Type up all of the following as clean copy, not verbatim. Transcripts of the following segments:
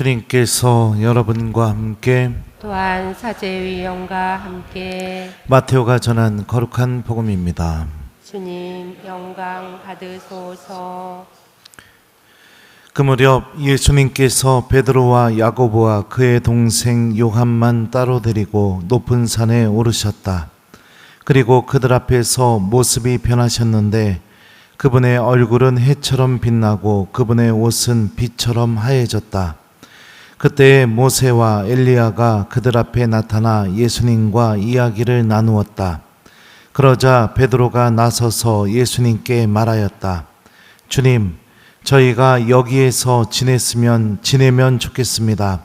주님께서 여러분과 함께 또한 사제의 영과 함께 마테오가 전한 거룩한 복음입니다. 주님 영광 받으소서. 그 무렵 예수님께서 베드로와 야고보와 그의 동생 요한만 따로 데리고 높은 산에 오르셨다. 그리고 그들 앞에서 모습이 변하셨는데 그분의 얼굴은 해처럼 빛나고 그분의 옷은 빛처럼 하얘졌다. 그때 모세와 엘리야가 그들 앞에 나타나 예수님과 이야기를 나누었다. 그러자 베드로가 나서서 예수님께 말하였다. 주님, 저희가 여기에서 지내면 좋겠습니다.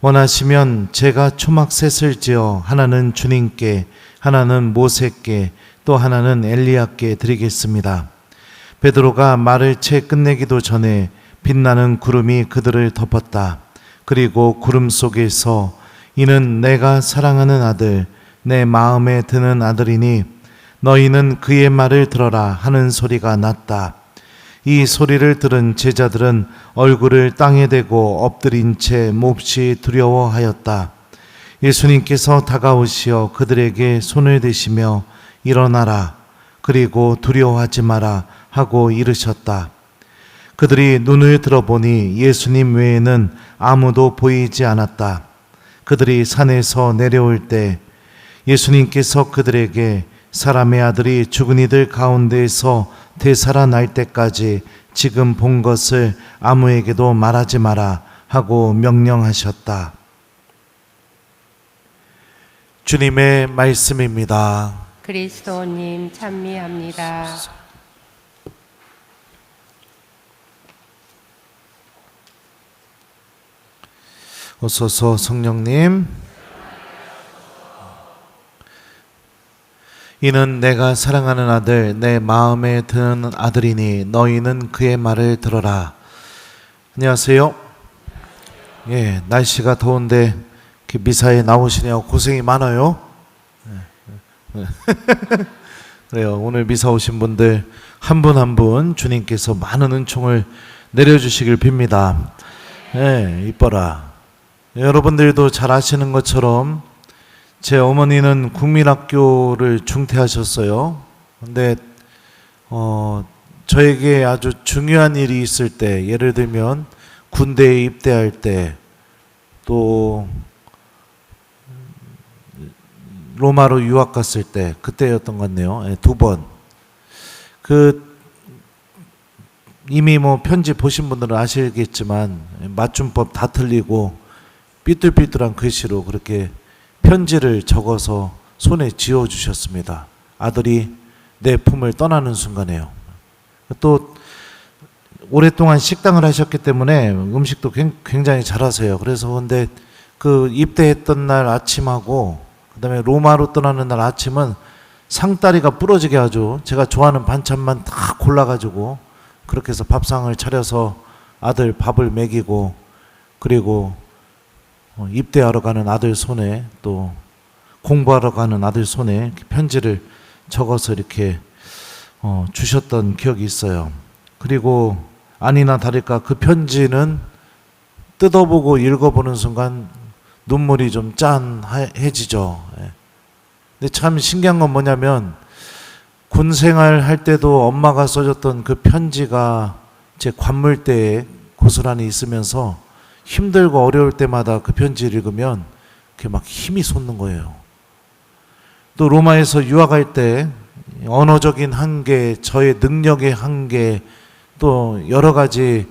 원하시면 제가 초막셋을 지어 하나는 주님께, 하나는 모세께, 또 하나는 엘리야께 드리겠습니다. 베드로가 말을 채 끝내기도 전에 빛나는 구름이 그들을 덮었다. 그리고 구름 속에서 이는 내가 사랑하는 아들, 내 마음에 드는 아들이니 너희는 그의 말을 들어라 하는 소리가 났다. 이 소리를 들은 제자들은 얼굴을 땅에 대고 엎드린 채 몹시 두려워하였다. 예수님께서 다가오시어 그들에게 손을 대시며 일어나라, 그리고 두려워하지 마라 하고 이르셨다. 그들이 눈을 들어보니 예수님 외에는 아무도 보이지 않았다. 그들이 산에서 내려올 때 예수님께서 그들에게 사람의 아들이 죽은 이들 가운데에서 되살아날 때까지 지금 본 것을 아무에게도 말하지 마라 하고 명령하셨다. 주님의 말씀입니다. 그리스도님 찬미합니다. 오소서 성령님. 이는 내가 사랑하는 아들, 내 마음에 드는 아들이니 너희는 그의 말을 들어라. 안녕하세요. 예, 날씨가 더운데 미사에 나오시네요. 고생이 많아요. 그래요. 오늘 미사 오신 분들 한 분 한 분 주님께서 많은 은총을 내려주시길 빕니다. 예, 이뻐라. 여러분들도 잘 아시는 것처럼 제 어머니는 국민학교를 중퇴하셨어요. 근데 저에게 아주 중요한 일이 있을 때, 예를 들면 군대에 입대할 때, 또 로마로 유학 갔을 때, 그때였던 것 같네요. 네, 2번. 이미 편지 보신 분들은 아시겠지만 맞춤법 다 틀리고 삐뚤삐뚤한 글씨로 그렇게 편지를 적어서 손에 쥐어주셨습니다. 아들이 내 품을 떠나는 순간에요. 또 오랫동안 식당을 하셨기 때문에 음식도 굉장히 잘하세요. 그래서 근데 그 입대했던 날 아침하고 그다음에 로마로 떠나는 날 아침은 상다리가 부러지게 아주 제가 좋아하는 반찬만 다 골라가지고 그렇게 해서 밥상을 차려서 아들 밥을 먹이고, 그리고 입대하러 가는 아들 손에, 또 공부하러 가는 아들 손에 편지를 적어서 이렇게 주셨던 기억이 있어요. 그리고 아니나 다를까 그 편지는 뜯어보고 읽어보는 순간 눈물이 좀 짠해지죠. 근데 참 신기한 건 뭐냐면 군 생활할 때도 엄마가 써줬던 그 편지가 제 관물대에 고스란히 있으면서 힘들고 어려울 때마다 그 편지를 읽으면 그게 막 힘이 솟는 거예요. 또 로마에서 유학할 때 언어적인 한계, 저의 능력의 한계, 또 여러 가지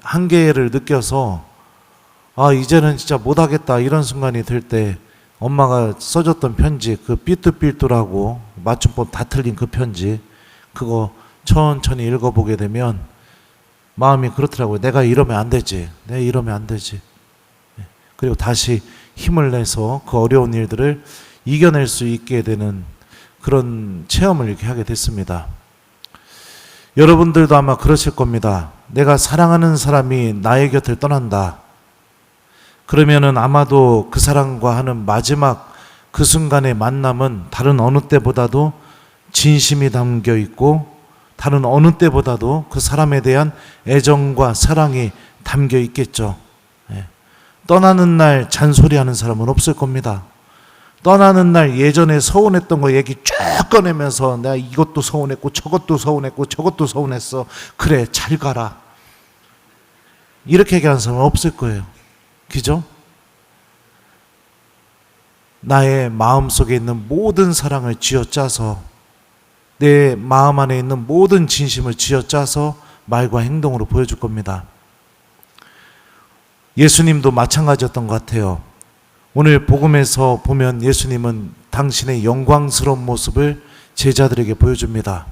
한계를 느껴서 이제는 진짜 못하겠다 이런 순간이 들 때 엄마가 써줬던 편지, 그 삐뚤삐뚤하고 맞춤법 다 틀린 그 편지, 그거 천천히 읽어보게 되면 마음이 그렇더라고요. 내가 이러면 안 되지. 내가 이러면 안 되지. 그리고 다시 힘을 내서 그 어려운 일들을 이겨낼 수 있게 되는 그런 체험을 이렇게 하게 됐습니다. 여러분들도 아마 그러실 겁니다. 내가 사랑하는 사람이 나의 곁을 떠난다. 그러면은 아마도 그 사람과 하는 마지막 그 순간의 만남은 다른 어느 때보다도 진심이 담겨 있고 다른 어느 때보다도 그 사람에 대한 애정과 사랑이 담겨 있겠죠. 예. 떠나는 날 잔소리하는 사람은 없을 겁니다. 떠나는 날 예전에 서운했던 거 얘기 쫙 꺼내면서 내가 이것도 서운했고 저것도 서운했고 저것도 서운했어. 그래, 잘 가라. 이렇게 얘기하는 사람은 없을 거예요. 그죠? 나의 마음속에 있는 모든 사랑을 쥐어짜서, 내 마음 안에 있는 모든 진심을 쥐어짜서 말과 행동으로 보여줄 겁니다. 예수님도 마찬가지였던 것 같아요. 오늘 복음에서 보면 예수님은 당신의 영광스러운 모습을 제자들에게 보여줍니다.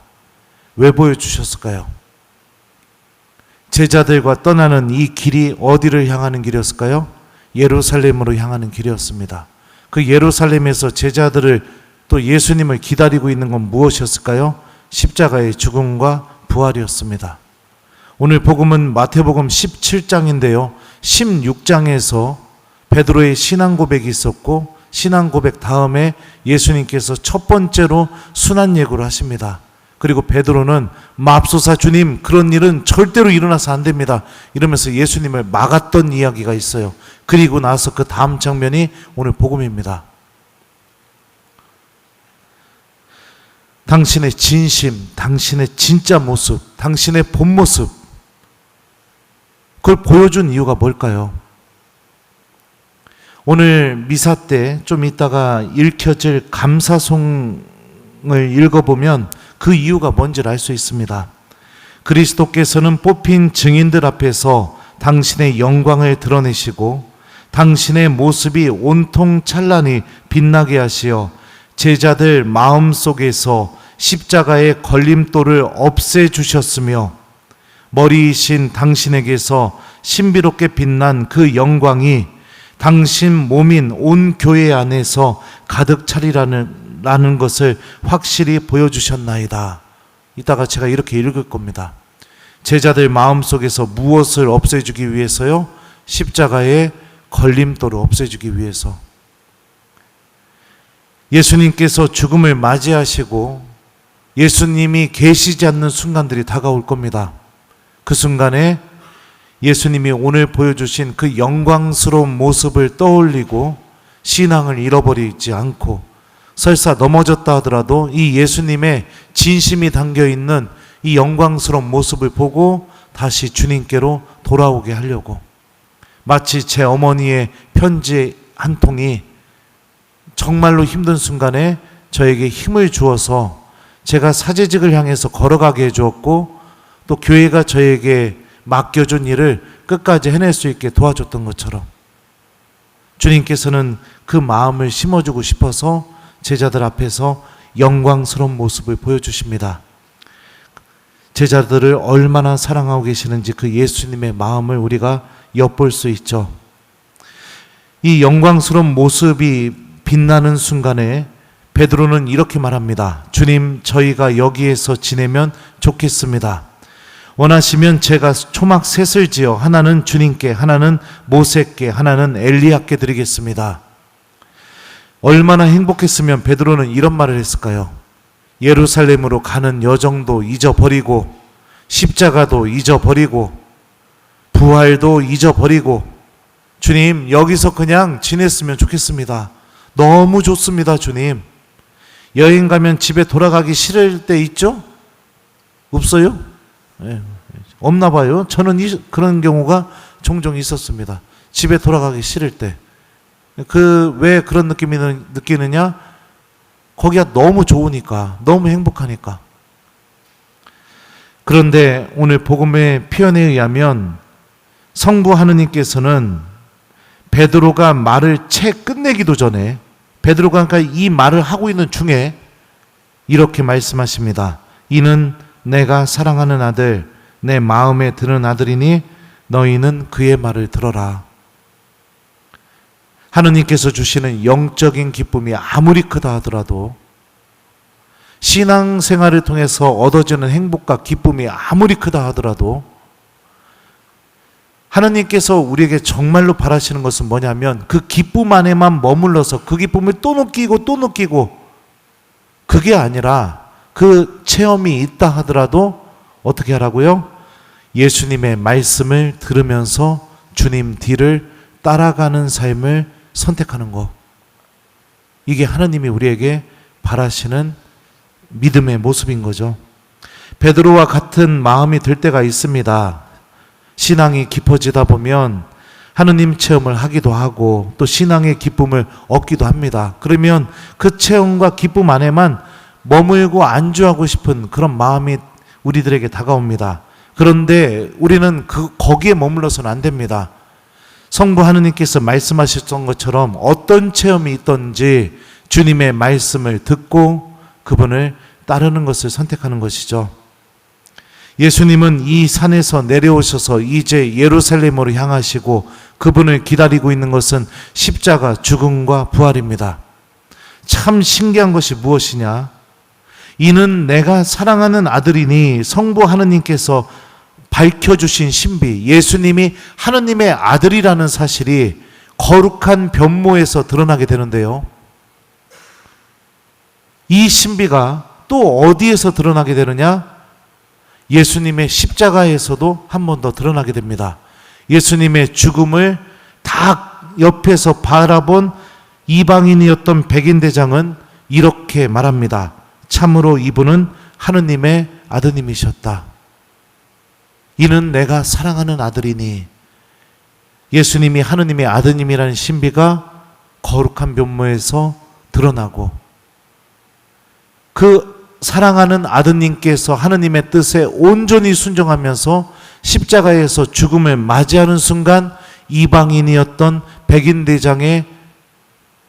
왜 보여주셨을까요? 제자들과 떠나는 이 길이 어디를 향하는 길이었을까요? 예루살렘으로 향하는 길이었습니다. 그 예루살렘에서 제자들을, 또 예수님을 기다리고 있는 건 무엇이었을까요? 십자가의 죽음과 부활이었습니다. 오늘 복음은 마태복음 17장인데요. 16장에서 베드로의 신앙 고백이 있었고, 신앙 고백 다음에 예수님께서 첫 번째로 순환 예고를 하십니다. 그리고 베드로는 맙소사 주님, 그런 일은 절대로 일어나서 안 됩니다, 이러면서 예수님을 막았던 이야기가 있어요. 그리고 나서 그 다음 장면이 오늘 복음입니다. 당신의 진심, 당신의 진짜 모습, 당신의 본 모습, 그걸 보여준 이유가 뭘까요? 오늘 미사 때 좀 이따가 읽혀질 감사송을 읽어보면 그 이유가 뭔지를 알 수 있습니다. 그리스도께서는 뽑힌 증인들 앞에서 당신의 영광을 드러내시고 당신의 모습이 온통 찬란히 빛나게 하시어 제자들 마음속에서 십자가의 걸림돌을 없애주셨으며 머리이신 당신에게서 신비롭게 빛난 그 영광이 당신 몸인 온 교회 안에서 가득 차리라는 것을 확실히 보여주셨나이다. 이따가 제가 이렇게 읽을 겁니다. 제자들 마음속에서 무엇을 없애주기 위해서요? 십자가의 걸림돌을 없애주기 위해서. 예수님께서 죽음을 맞이하시고 예수님이 계시지 않는 순간들이 다가올 겁니다. 그 순간에 예수님이 오늘 보여주신 그 영광스러운 모습을 떠올리고 신앙을 잃어버리지 않고, 설사 넘어졌다 하더라도 이 예수님의 진심이 담겨있는 이 영광스러운 모습을 보고 다시 주님께로 돌아오게 하려고, 마치 제 어머니의 편지 한 통이 정말로 힘든 순간에 저에게 힘을 주어서 제가 사제직을 향해서 걸어가게 해주었고, 또 교회가 저에게 맡겨준 일을 끝까지 해낼 수 있게 도와줬던 것처럼 주님께서는 그 마음을 심어주고 싶어서 제자들 앞에서 영광스러운 모습을 보여주십니다. 제자들을 얼마나 사랑하고 계시는지 그 예수님의 마음을 우리가 엿볼 수 있죠. 이 영광스러운 모습이 빛나는 순간에 베드로는 이렇게 말합니다. 주님, 저희가 여기에서 지내면 좋겠습니다. 원하시면 제가 초막 셋을 지어 하나는 주님께, 하나는 모세께, 하나는 엘리야께 드리겠습니다. 얼마나 행복했으면 베드로는 이런 말을 했을까요? 예루살렘으로 가는 여정도 잊어버리고, 십자가도 잊어버리고, 부활도 잊어버리고, 주님, 여기서 그냥 지냈으면 좋겠습니다. 너무 좋습니다, 주님. 여행 가면 집에 돌아가기 싫을 때 있죠? 없어요? 네, 없나 봐요. 저는 그런 경우가 종종 있었습니다. 집에 돌아가기 싫을 때. 왜 그런 느낌이 느끼느냐? 거기가 너무 좋으니까, 너무 행복하니까. 그런데 오늘 복음의 표현에 의하면 성부 하느님께서는 베드로가 말을 채 끝내기도 전에, 베드로가 그러니까 이 말을 하고 있는 중에 이렇게 말씀하십니다. 이는 내가 사랑하는 아들, 내 마음에 드는 아들이니 너희는 그의 말을 들어라. 하느님께서 주시는 영적인 기쁨이 아무리 크다 하더라도, 신앙생활을 통해서 얻어지는 행복과 기쁨이 아무리 크다 하더라도, 하느님께서 우리에게 정말로 바라시는 것은 뭐냐면 그 기쁨 안에만 머물러서 그 기쁨을 또 느끼고 그게 아니라, 그 체험이 있다 하더라도 어떻게 하라고요? 예수님의 말씀을 들으면서 주님 뒤를 따라가는 삶을 선택하는 것. 이게 하나님이 우리에게 바라시는 믿음의 모습인 거죠. 베드로와 같은 마음이 들 때가 있습니다. 신앙이 깊어지다 보면 하느님 체험을 하기도 하고 또 신앙의 기쁨을 얻기도 합니다. 그러면 그 체험과 기쁨 안에만 머물고 안주하고 싶은 그런 마음이 우리들에게 다가옵니다. 그런데 우리는 거기에 머물러서는 안 됩니다. 성부 하느님께서 말씀하셨던 것처럼 어떤 체험이 있든지 주님의 말씀을 듣고 그분을 따르는 것을 선택하는 것이죠. 예수님은 이 산에서 내려오셔서 이제 예루살렘으로 향하시고 그분을 기다리고 있는 것은 십자가 죽음과 부활입니다. 참 신기한 것이 무엇이냐? 이는 내가 사랑하는 아들이니 성부 하느님께서 밝혀주신 신비, 예수님이 하느님의 아들이라는 사실이 거룩한 변모에서 드러나게 되는데요. 이 신비가 또 어디에서 드러나게 되느냐? 예수님의 십자가에서도 한 번 더 드러나게 됩니다. 예수님의 죽음을 다 옆에서 바라본 이방인이었던 백인대장은 이렇게 말합니다. 참으로 이분은 하느님의 아드님이셨다. 이는 내가 사랑하는 아들이니. 예수님이 하느님의 아드님이라는 신비가 거룩한 변모에서 드러나고 그 사랑하는 아드님께서 하느님의 뜻에 온전히 순종하면서 십자가에서 죽음을 맞이하는 순간 이방인이었던 백인대장의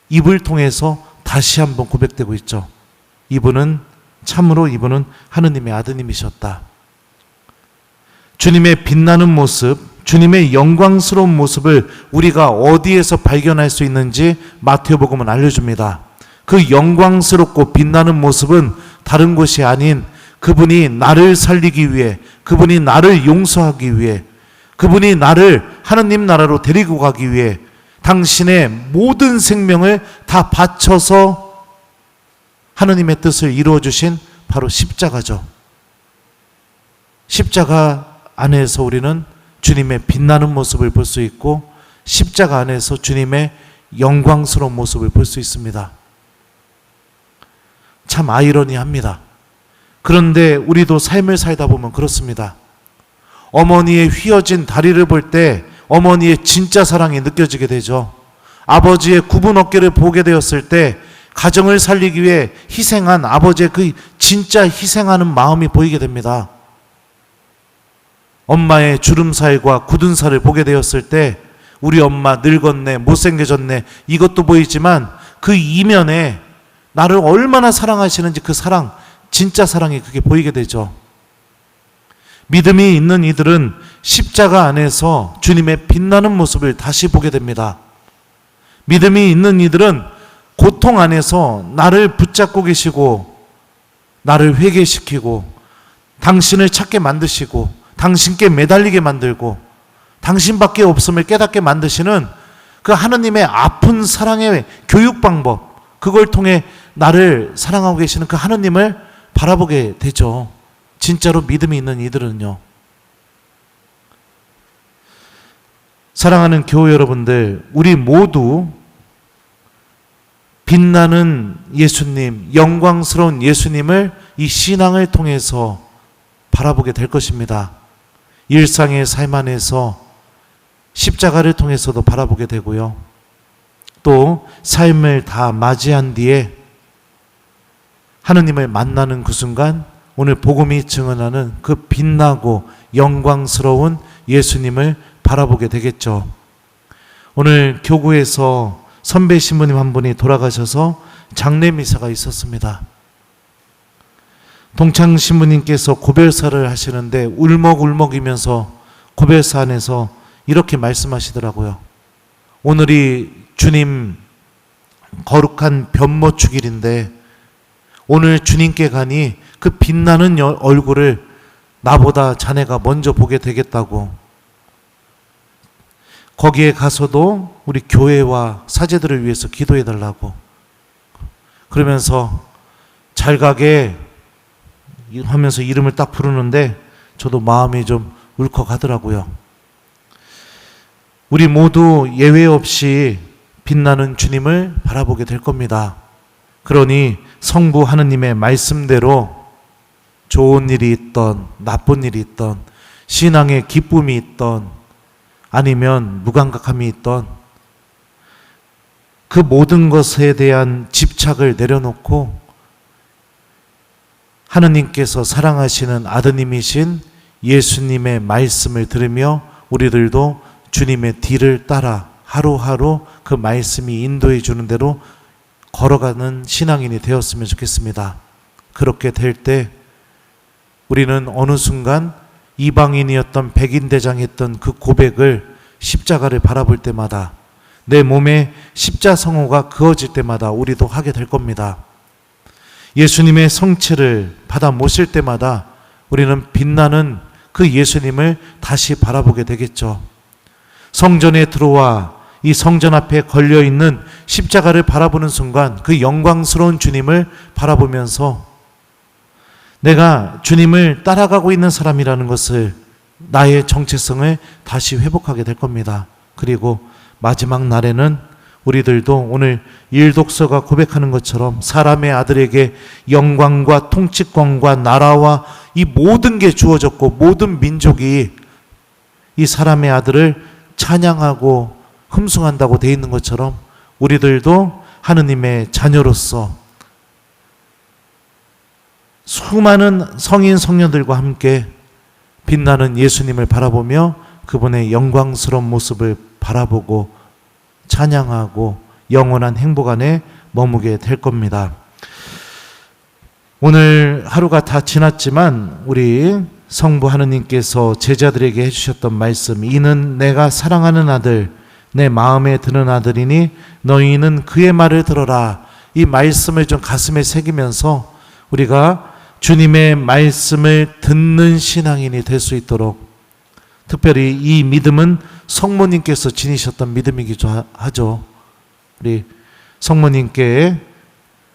입을 통해서 다시 한번 고백되고 있죠. 참으로 이분은 하느님의 아드님이셨다. 주님의 빛나는 모습, 주님의 영광스러운 모습을 우리가 어디에서 발견할 수 있는지 마태복음은 알려줍니다. 그 영광스럽고 빛나는 모습은 다른 곳이 아닌 그분이 나를 살리기 위해, 그분이 나를 용서하기 위해, 그분이 나를 하느님 나라로 데리고 가기 위해 당신의 모든 생명을 다 바쳐서 하느님의 뜻을 이루어 주신 바로 십자가죠. 십자가 안에서 우리는 주님의 빛나는 모습을 볼 수 있고 십자가 안에서 주님의 영광스러운 모습을 볼 수 있습니다. 참 아이러니합니다. 그런데 우리도 삶을 살다 보면 그렇습니다. 어머니의 휘어진 다리를 볼 때 어머니의 진짜 사랑이 느껴지게 되죠. 아버지의 굽은 어깨를 보게 되었을 때 가정을 살리기 위해 희생한 아버지의 그 진짜 희생하는 마음이 보이게 됩니다. 엄마의 주름살과 굳은 살을 보게 되었을 때 우리 엄마 늙었네, 못생겨졌네, 이것도 보이지만 그 이면에 나를 얼마나 사랑하시는지 그 사랑, 진짜 사랑이 그게 보이게 되죠. 믿음이 있는 이들은 십자가 안에서 주님의 빛나는 모습을 다시 보게 됩니다. 믿음이 있는 이들은 고통 안에서 나를 붙잡고 계시고 나를 회개시키고 당신을 찾게 만드시고 당신께 매달리게 만들고 당신밖에 없음을 깨닫게 만드시는 그 하느님의 아픈 사랑의 교육 방법, 그걸 통해 나를 사랑하고 계시는 그 하느님을 바라보게 되죠. 진짜로 믿음이 있는 이들은요. 사랑하는 교회 여러분들, 우리 모두 빛나는 예수님, 영광스러운 예수님을 이 신앙을 통해서 바라보게 될 것입니다. 일상의 삶 안에서 십자가를 통해서도 바라보게 되고요. 또 삶을 다 맞이한 뒤에 하느님을 만나는 그 순간 오늘 복음이 증언하는 그 빛나고 영광스러운 예수님을 바라보게 되겠죠. 오늘 교구에서 선배 신부님 한 분이 돌아가셔서 장례 미사가 있었습니다. 동창 신부님께서 고별사를 하시는데 울먹울먹이면서 고별사 안에서 이렇게 말씀하시더라고요. 오늘이 주님 거룩한 변모축일인데 오늘 주님께 가니 그 빛나는 얼굴을 나보다 자네가 먼저 보게 되겠다고, 거기에 가서도 우리 교회와 사제들을 위해서 기도해 달라고, 그러면서 잘 가게 하면서 이름을 딱 부르는데 저도 마음이 좀 울컥하더라고요. 우리 모두 예외 없이 빛나는 주님을 바라보게 될 겁니다. 그러니 성부 하느님의 말씀대로 좋은 일이 있던 나쁜 일이 있던 신앙의 기쁨이 있던 아니면 무감각함이 있던 그 모든 것에 대한 집착을 내려놓고 하느님께서 사랑하시는 아드님이신 예수님의 말씀을 들으며 우리들도 주님의 뒤를 따라 하루하루 그 말씀이 인도해 주는 대로 걸어가는 신앙인이 되었으면 좋겠습니다. 그렇게 될 때 우리는 어느 순간 이방인이었던 백인대장이 했던 그 고백을 십자가를 바라볼 때마다 내 몸에 십자성호가 그어질 때마다 우리도 하게 될 겁니다. 예수님의 성체를 받아 모실 때마다 우리는 빛나는 그 예수님을 다시 바라보게 되겠죠. 성전에 들어와 이 성전 앞에 걸려있는 십자가를 바라보는 순간 그 영광스러운 주님을 바라보면서 내가 주님을 따라가고 있는 사람이라는 것을 나의 정체성을 다시 회복하게 될 겁니다. 그리고 마지막 날에는 우리들도 오늘 일독서가 고백하는 것처럼 사람의 아들에게 영광과 통치권과 나라와 이 모든 게 주어졌고 모든 민족이 이 사람의 아들을 찬양하고 흠숭한다고 되어 있는 것처럼 우리들도 하느님의 자녀로서 수많은 성인 성녀들과 함께 빛나는 예수님을 바라보며 그분의 영광스러운 모습을 바라보고 찬양하고 영원한 행복 안에 머무게 될 겁니다. 오늘 하루가 다 지났지만 우리 성부 하느님께서 제자들에게 해주셨던 말씀, 이는 내가 사랑하는 아들, 내 마음에 드는 아들이니 너희는 그의 말을 들어라. 이 말씀을 좀 가슴에 새기면서 우리가 주님의 말씀을 듣는 신앙인이 될 수 있도록, 특별히 이 믿음은 성모님께서 지니셨던 믿음이기도 하죠. 우리 성모님께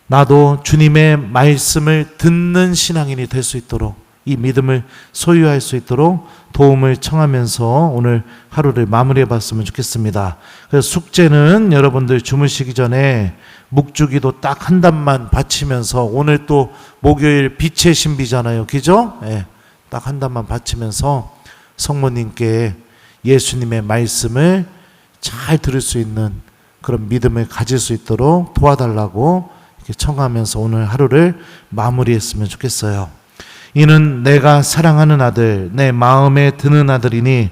나도 주님의 말씀을 듣는 신앙인이 될 수 있도록, 이 믿음을 소유할 수 있도록 도움을 청하면서 오늘 하루를 마무리해 봤으면 좋겠습니다. 그래서 숙제는 여러분들 주무시기 전에 묵주기도 딱 한 단만 바치면서, 오늘 또 목요일 빛의 신비잖아요. 그죠? 네, 딱 한 단만 바치면서 성모님께 예수님의 말씀을 잘 들을 수 있는 그런 믿음을 가질 수 있도록 도와달라고 이렇게 청하면서 오늘 하루를 마무리했으면 좋겠어요. 이는 내가 사랑하는 아들, 내 마음에 드는 아들이니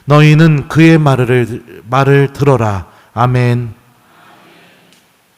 너희는 그의 말을 들어라. 아멘.